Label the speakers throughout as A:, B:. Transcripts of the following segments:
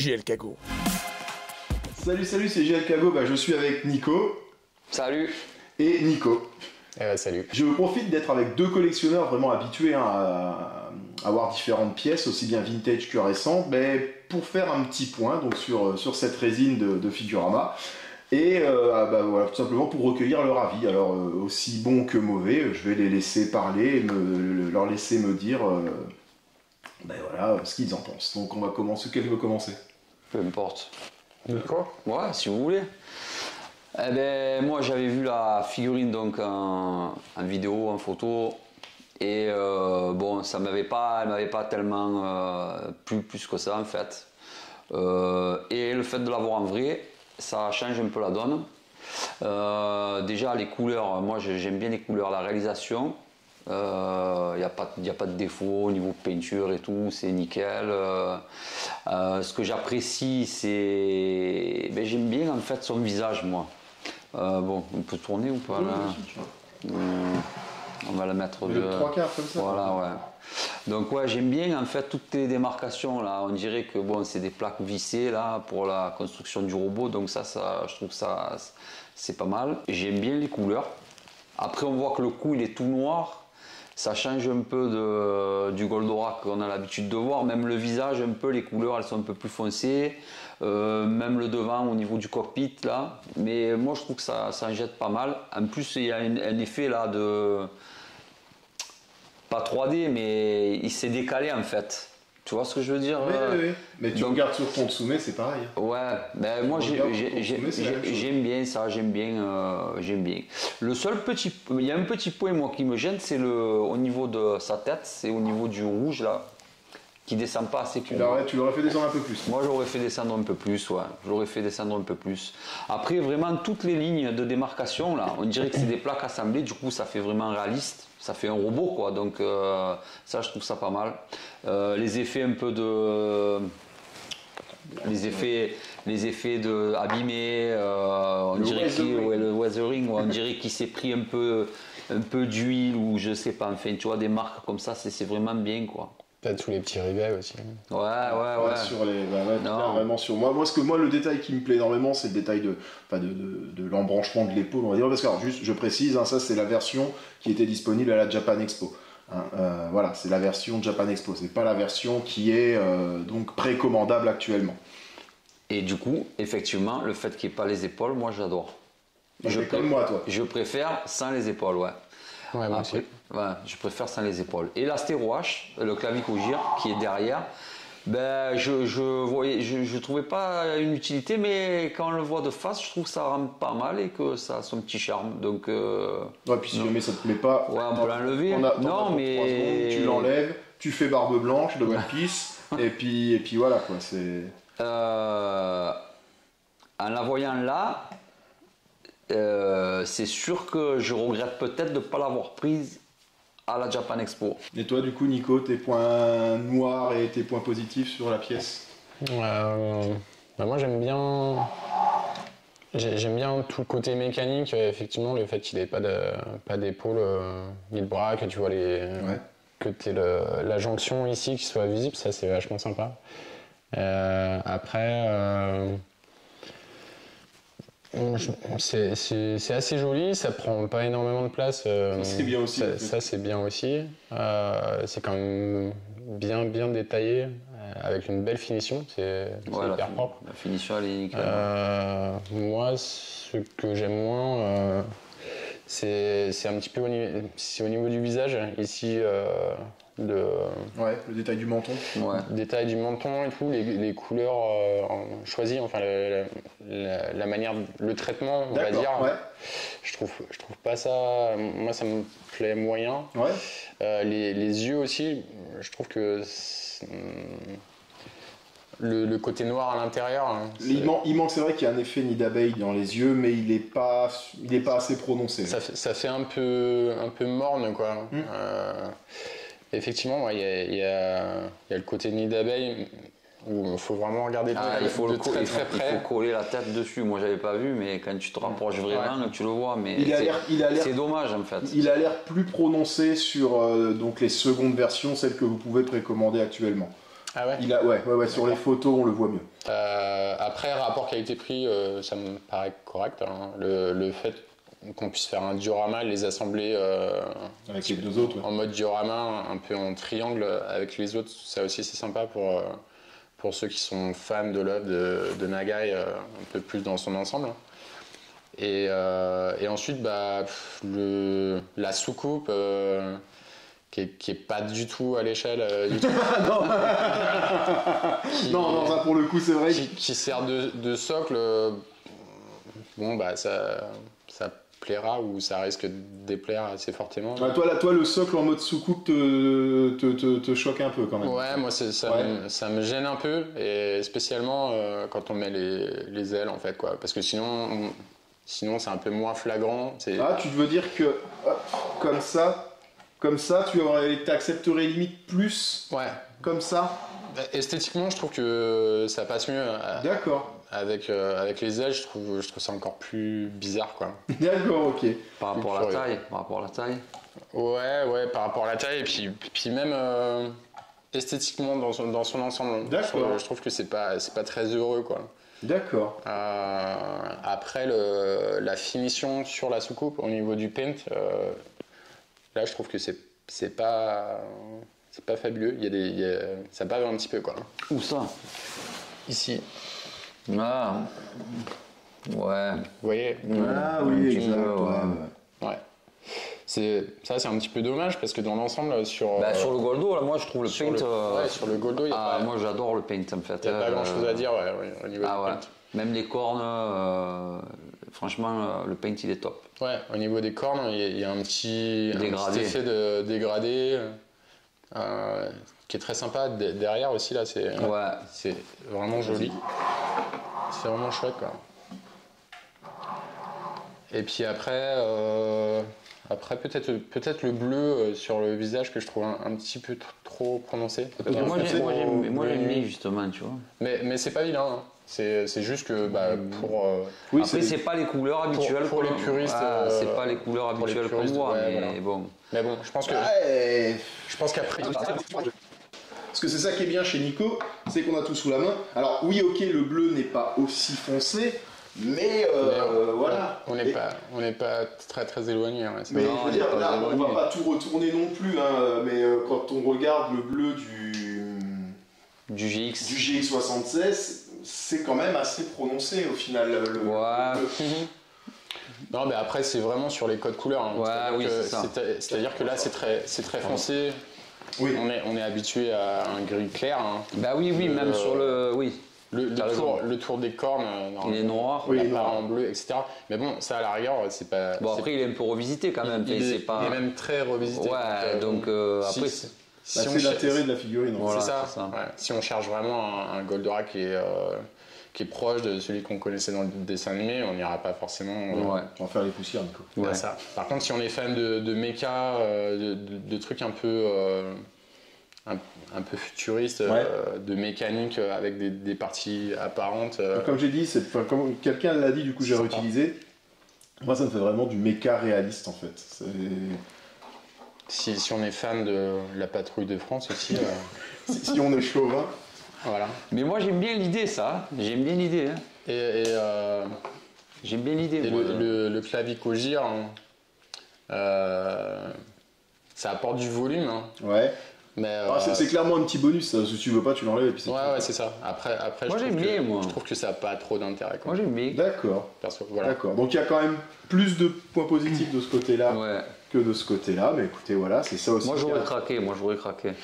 A: JL Kago.
B: Salut, c'est JL Kago, je suis avec Nico.
C: Salut.
B: Et Nico.
D: Salut.
B: Je profite d'être avec deux collectionneurs vraiment habitués à avoir différentes pièces, aussi bien vintage que récentes, mais pour faire un petit point donc sur cette résine de Figurama. Et voilà, tout simplement pour recueillir leur avis. Alors, aussi bon que mauvais, je vais les laisser parler, leur laisser me dire voilà, ce qu'ils en pensent. Donc, on va commencer. Quel veut commencer?
C: Peu importe.
D: Nico?
C: Ouais, si vous voulez. Eh ben, moi, j'avais vu la figurine donc en vidéo, en photo. Et bon, elle m'avait pas tellement plu plus que ça en fait. Et le fait de l'avoir en vrai, ça change un peu la donne. Déjà les couleurs, moi j'aime bien les couleurs, la réalisation. Il n'y a pas de défaut au niveau de peinture et tout, c'est nickel. Ce que j'apprécie, c'est... j'aime bien en fait son visage, moi. Bon, on peut tourner ou pas là? On va la mettre
B: de 3/4 comme ça.
C: Voilà, ouais. Donc ouais, j'aime bien en fait toutes les démarcations là. On dirait que bon, c'est des plaques vissées là pour la construction du robot. Donc ça je trouve ça c'est pas mal. J'aime bien les couleurs. Après, on voit que le cou il est tout noir. Ça change un peu du Goldorak qu'on a l'habitude de voir. Même le visage, un peu, les couleurs, elles sont un peu plus foncées. Même le devant au niveau du cockpit là. Mais moi, je trouve que ça en jette pas mal. En plus, il y a un effet là de... Pas 3D, mais il s'est décalé en fait. Tu vois ce que je veux dire?
B: Oui. Mais tu regardes sur ton Tsume, c'est pareil.
C: Ouais, ben moi j'aime bien ça, j'aime bien. Le seul il y a un petit point moi qui me gêne, c'est au niveau de sa tête, c'est au niveau du rouge là, qui descend pas assez.
B: Tu l'aurais fait descendre un peu plus.
C: Moi j'aurais fait descendre un peu plus, ouais. J'aurais fait descendre un peu plus. Après vraiment toutes les lignes de démarcation là, on dirait que c'est des plaques assemblées, du coup ça fait vraiment réaliste. Ça fait un robot quoi, donc ça je trouve ça pas mal. Les effets un peu de... Les effets de abîmés, on dirait le weathering, on dirait qu'il s'est pris un peu d'huile ou je sais pas, enfin tu vois des marques comme ça, c'est vraiment bien quoi.
D: Peut-être tous les petits rivets aussi.
C: Ouais.
B: Sur les, vraiment sur moi, le détail qui me plaît énormément, c'est le détail de l'embranchement de l'épaule, on va dire, parce que alors, juste, je précise, ça c'est la version qui était disponible à la Japan Expo. Voilà, c'est la version Japan Expo, c'est pas la version qui est donc précommandable actuellement.
C: Et du coup, effectivement, le fait qu'il n'y ait pas les épaules, moi j'adore.
B: Comme moi, toi.
C: Je préfère sans les épaules, ouais.
D: Ouais, moi aussi.
C: Ouais, je préfère sans les épaules. Et l'astéro H, le clavicogire qui est derrière, je trouvais pas une utilité, mais quand on le voit de face, je trouve que ça rend pas mal et que ça a son petit charme. Donc,
B: ouais, puis si jamais ça te plaît pas,
C: ouais, on peut l'enlever. Non, mais
B: tu l'enlèves, tu fais barbe blanche de One Piece, et puis voilà quoi. C'est.
C: En la voyant là. C'est sûr que je regrette peut-être de ne pas l'avoir prise à la Japan Expo.
B: Et toi, du coup, Nico, tes points noirs et tes points positifs sur la pièce?
D: Moi, j'aime bien tout le côté mécanique. Effectivement, le fait qu'il n'ait pas d'épaule ni de bras, que tu vois que tu aies la jonction ici qui soit visible, ça c'est vachement sympa. Après. C'est assez joli, ça prend pas énormément de place.
B: Ça c'est bien aussi.
D: Ça c'est bien aussi. C'est quand même bien détaillé, avec une belle finition. C'est hyper propre.
C: La finition elle est nickel.
D: Moi, ce que j'aime moins, c'est un petit peu au niveau du visage. Ici,
B: ouais, le détail du menton.
C: Ouais.
D: Le détail du menton et tout, les couleurs choisies, enfin la manière, le traitement, on va dire.
B: Ouais.
D: Je trouve pas ça. Moi, ça me plaît moyen.
B: Ouais.
D: Les yeux aussi, je trouve que le côté noir à l'intérieur. Hein,
B: il manque, c'est vrai qu'il y a un effet nid d'abeille dans les yeux, mais il est pas assez prononcé.
D: Ça fait un peu morne, quoi. Effectivement, il y a le côté nid d'abeille où il faut vraiment regarder
C: il faut
D: très près.
C: Il faut coller la tête dessus. Moi, j'avais pas vu, mais quand tu te rapproches vraiment, tu le vois. Mais c'est dommage en fait.
B: Il a l'air plus prononcé sur donc les secondes versions, celles que vous pouvez précommander actuellement.
D: Ah ouais.
B: Ouais, sur les photos, on le voit mieux.
D: Après, rapport qualité-prix, ça me paraît correct. Hein. Le fait qu'on puisse faire un diorama, les assembler
B: Avec les deux autres, ouais.
D: en mode diorama, un peu en triangle avec les autres, ça aussi c'est sympa pour ceux qui sont fans de l'œuvre de Nagai, un peu plus dans son ensemble. Et ensuite, la soucoupe, qui est pas du tout à l'échelle du tout.
B: Non, ça pour le coup, c'est vrai.
D: Qui sert de socle. Bon, ça plaira ou ça risque de déplaire assez fortement.
B: Toi, le socle en mode soucoupe te choque un peu quand même.
D: Ouais, moi ça me gêne un peu, et spécialement quand on met les ailes en fait, quoi. Parce que sinon c'est un peu moins flagrant.
B: Tu veux dire que comme ça, tu accepterais limite plus.
D: Ouais.
B: Comme ça.
D: Esthétiquement, je trouve que ça passe mieux.
B: D'accord.
D: Avec les ailes, je trouve ça encore plus bizarre, quoi.
B: D'accord, ok.
C: Par rapport à la taille.
D: Ouais, par rapport à la taille, et puis même esthétiquement dans son ensemble.
B: D'accord.
D: Je trouve que c'est pas très heureux, quoi.
B: D'accord.
D: Après la finition sur la soucoupe au niveau du paint, là je trouve que c'est pas fabuleux. Ça bave un petit peu, quoi.
C: Où ça?
D: Ici.
C: Ah. Ouais.
D: Vous voyez?
B: Ah oui, exact.
D: Ouais. C'est un petit peu dommage parce que dans l'ensemble sur
C: le Goldo, là, moi je trouve le paint.
D: Sur le Goldo,
C: moi j'adore le paint en fait.
D: Il n'y a pas grand chose à dire au niveau du paint.
C: Même les cornes, franchement le paint il est top.
D: Ouais, au niveau des cornes, il y a un petit effet de dégradé qui est très sympa. Derrière aussi, là, c'est vraiment joli. C'est vraiment chouette, quoi. Et puis après peut-être le bleu sur le visage que je trouve un petit peu trop prononcé.
C: Moi j'aime bien justement, tu vois.
D: Mais c'est pas vilain, hein. C'est juste que pour...
C: Après c'est pas les couleurs habituelles.
D: Pour les puristes...
C: c'est pas les couleurs habituelles pour moi, mais bon.
D: Mais bon, je pense qu'après...
B: Parce que c'est ça qui est bien chez Nico, c'est qu'on a tout sous la main. Alors oui, ok, le bleu n'est pas aussi foncé, mais voilà.
D: On n'est pas très très éloigné. Hein,
B: mais je veux dire, là, on va pas tout retourner non plus, hein, mais quand on regarde le bleu
C: du GX.
B: Du GX76, c'est quand même assez prononcé au final.
D: Non, mais après c'est vraiment sur les codes couleurs. Hein. C'est-à-dire que là c'est très foncé. Oui. On est habitué à un gris clair. Hein.
C: Bah oui, même sur le... Oui.
D: Le tour des cornes,
C: il est noir,
D: en bleu, etc. Mais bon, ça à la rigueur, c'est pas...
C: Bon, après, il est un peu revisité quand même.
D: Il est même très revisité.
C: Ouais, donc après...
B: c'est l'intérêt de la figurine.
D: Voilà, c'est ça. Ouais. Si on cherche vraiment un Goldorak qui est proche de celui qu'on connaissait dans le dessin animé, on n'ira pas forcément...
B: On va faire les poussières, Nico.
D: Ouais. Ça. Par contre, si on est fan de méca, de trucs un peu... un peu futuriste, de mécanique avec des parties apparentes.
B: Comme j'ai dit, comme quelqu'un l'a dit, du coup j'ai réutilisé. Moi, ça me fait vraiment du méca réaliste en fait.
D: Si on est fan de la patrouille de France aussi.
B: si on est chauvin.
D: Voilà.
C: Mais moi j'aime bien l'idée, ça. J'aime bien l'idée. Hein. J'aime bien l'idée.
D: Et le clavicogir, ça apporte du volume. Hein.
B: Ouais.
D: Mais
B: c'est clairement un petit bonus, ça. Si tu veux pas, tu l'enlèves et puis c'est tout.
D: Ouais, c'est ça. Après
C: moi,
D: je trouve que ça n'a pas trop d'intérêt.
C: Moi j'aime bien.
B: D'accord.
D: Voilà.
B: D'accord. Donc il y a quand même plus de points positifs de ce côté-là que de ce côté-là. Mais écoutez, voilà, c'est ça aussi.
C: Moi j'aurais craqué.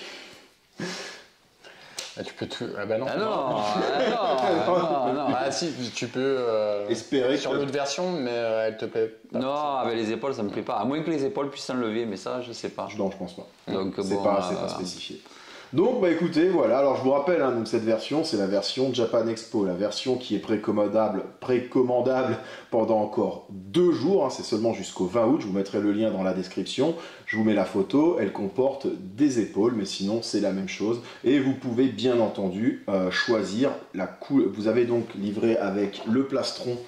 D: Tu peux tout. Ah bah non.
C: Non.
D: Ah si, tu peux
B: espérer
D: sur l'autre version, mais elle te plaît pas.
C: Non, avec les épaules ça me plaît pas. À moins que les épaules puissent s'enlever, mais ça je sais pas.
B: Non, je pense pas.
C: Donc
B: c'est pas spécifié. Donc écoutez, voilà, alors je vous rappelle, donc cette version, c'est la version Japan Expo, la version qui est précommandable pendant encore 2 jours, c'est seulement jusqu'au 20 août, je vous mettrai le lien dans la description, je vous mets la photo, elle comporte des épaules, mais sinon c'est la même chose, et vous pouvez bien entendu choisir la couleur, vous avez donc livré avec le plastron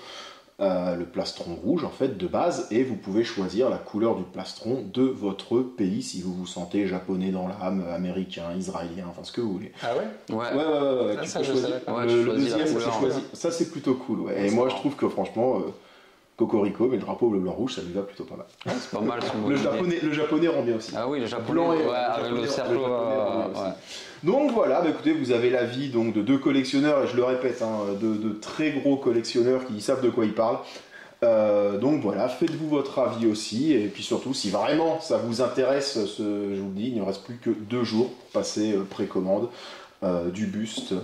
B: le plastron rouge en fait de base, et vous pouvez choisir la couleur du plastron de votre pays si vous vous sentez japonais dans l'âme, américain, israélien, enfin ce que vous voulez.
D: Ah ouais?
C: Ouais.
B: Ouais.
D: Ah,
B: Tu
D: ça,
B: peux
D: je
B: choisir.
D: savais pas.
C: Ouais, tu
B: Le
C: choisis la
B: deuxième,
C: couleur,
B: ça c'est plutôt cool. Ouais.
D: Ouais,
B: Et
D: c'est
B: moi
D: marrant.
B: je trouve que franchement, Cocorico, mais le drapeau bleu blanc rouge, ça lui va plutôt pas mal.
C: C'est pas mal son
B: Le japonais rend bien aussi.
C: Ah oui, le japonais.
B: Blanc et
C: ouais, avec le cercle.
B: rend bien aussi.
C: Ouais.
B: Donc voilà, bah écoutez, vous avez l'avis donc de deux collectionneurs, et je le répète, hein, de très gros collectionneurs qui savent de quoi ils parlent. Donc voilà, faites-vous votre avis aussi, et puis surtout, si vraiment ça vous intéresse, je vous le dis, il ne reste plus que 2 jours pour passer précommande du buste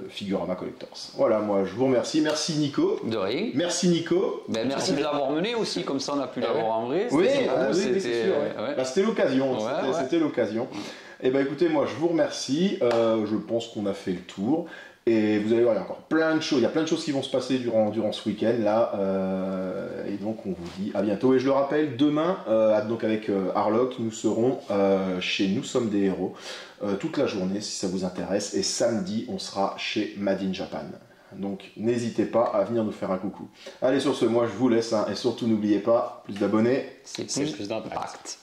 B: Figurama Collectors. Voilà, moi je vous remercie. Merci Nico.
C: De rien.
B: Merci Nico.
C: Ben, merci de l'avoir mené aussi, comme ça on a pu l'avoir en vrai.
B: Oui,
C: C'était cool,
B: oui, c'est sûr.
C: ouais.
B: Bah, c'était l'occasion.
C: Ouais.
B: C'était l'occasion. Et ben écoutez, moi je vous remercie. Je pense qu'on a fait le tour. Et vous allez voir, il y a encore plein de choses. Il y a plein de choses qui vont se passer durant ce week-end là. Et donc on vous dit à bientôt. Et je le rappelle, demain, donc avec Harlock, nous serons chez Nous sommes des héros toute la journée si ça vous intéresse. Et samedi, on sera chez Made in Japan. Donc n'hésitez pas à venir nous faire un coucou. Allez, sur ce, moi je vous laisse. Et surtout n'oubliez pas, plus d'abonnés,
C: C'est
D: C'est plus d'impact.
C: d'impact.